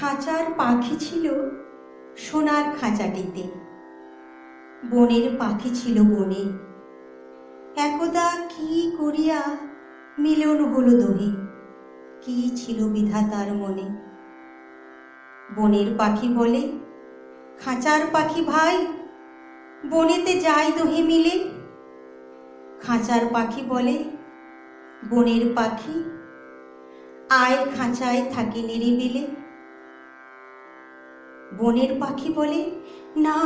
খাঁচার পাখি ছিল সোনার খাঁচাটিতে, বনের পাখি ছিল বনে। একদা কি করিয়া মিলন হলো দোহে, কি ছিল বিধাতার মনে। বনের পাখি বলে, খাঁচার পাখি ভাই, বনেতে যাই দোহে মিলে। খাঁচার পাখি বলে, বনের পাখি আয় খাঁচায় থাকি নিরিবিলে। বনের পাখি বলে, না,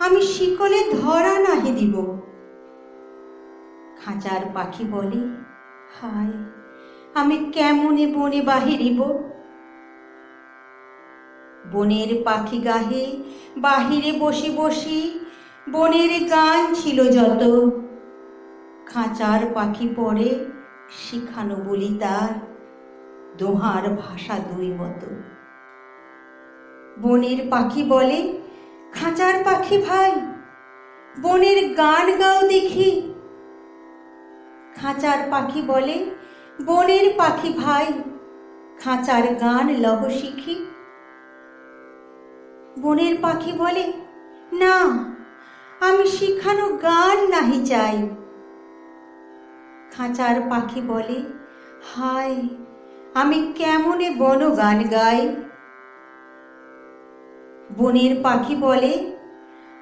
আমি শিকলে ধরা নাহি দিব। খাঁচার পাখি বলে, হায়, আমি কেমনে বনে বাহিরিব। বনের পাখি গাহে বাহিরে বসি বসি, বনের গান ছিল যত। খাঁচার পাখি পড়ে শিখানো বলি তার, দোহার ভাষা দুই মতো। বনের পাখি বলে, খাঁচার পাখি ভাই, বনের গান গাও দেখি। খাঁচার পাখি বলে, বনের পাখি ভাই, খাঁচার গান লহ শিখি। বনের পাখি বলে, না, আমি শিখানো গান নাহি চাই। খাঁচার পাখি বলে, হায়, আমি কেমনে বন গান গাই। বনের পাখি বলে,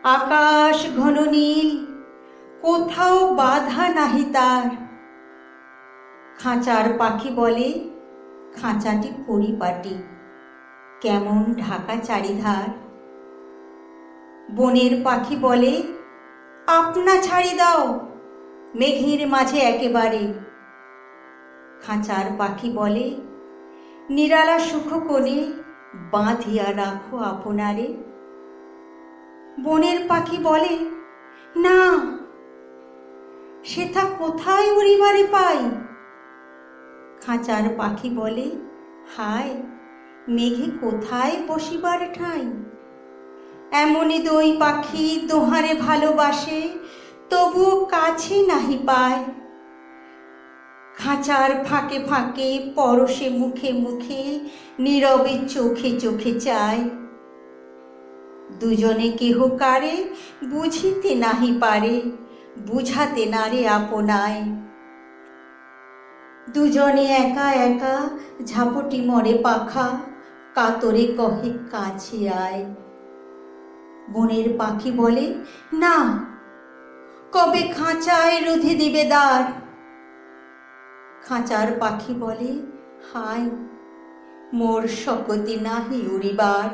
আকাশ ঘন নীল, কোথাও বাধা নাহি তার। খাঁচার পাখি বলে, খাঁচাটি পরিপাটি, কেমন ঢাকা চারিধার। বনের পাখি বলে, আপনা ছাড়ি দাও, মেঘের মাঝে একেবারে। খাঁচার পাখি বলে, নিরালা সুখ কোণে বাঁধিয়া রাখো আপনারে। বনের পাখি বলে, না, সেথা কোথায় উড়িবারে পাই। খাঁচার পাখি বলে, হায়, মেঘে কোথায় বসিবার ঠাঁই। এমনি দুই পাখি দোহারে ভালোবাসে, তবুও কাছে নাহি পায়। খাঁচার ফাঁকে ফাঁকে পরশে মুখে মুখে, নীরবে চোখে চোখে চায়। দুজনে কেহ কারে বুঝিতে নাহি পারে, বুঝাতে নারে আপনায়। দুজনে একা একা ঝাপটি মরে পাখা, কাতরে কহে কাছে আয়। বনের পাখি বলে, না, কবে খাঁচায় রুধে দিবে দ্বার। খাঁচার পাখি বলে, হায়, মোর শকতি নাহি উড়িবার।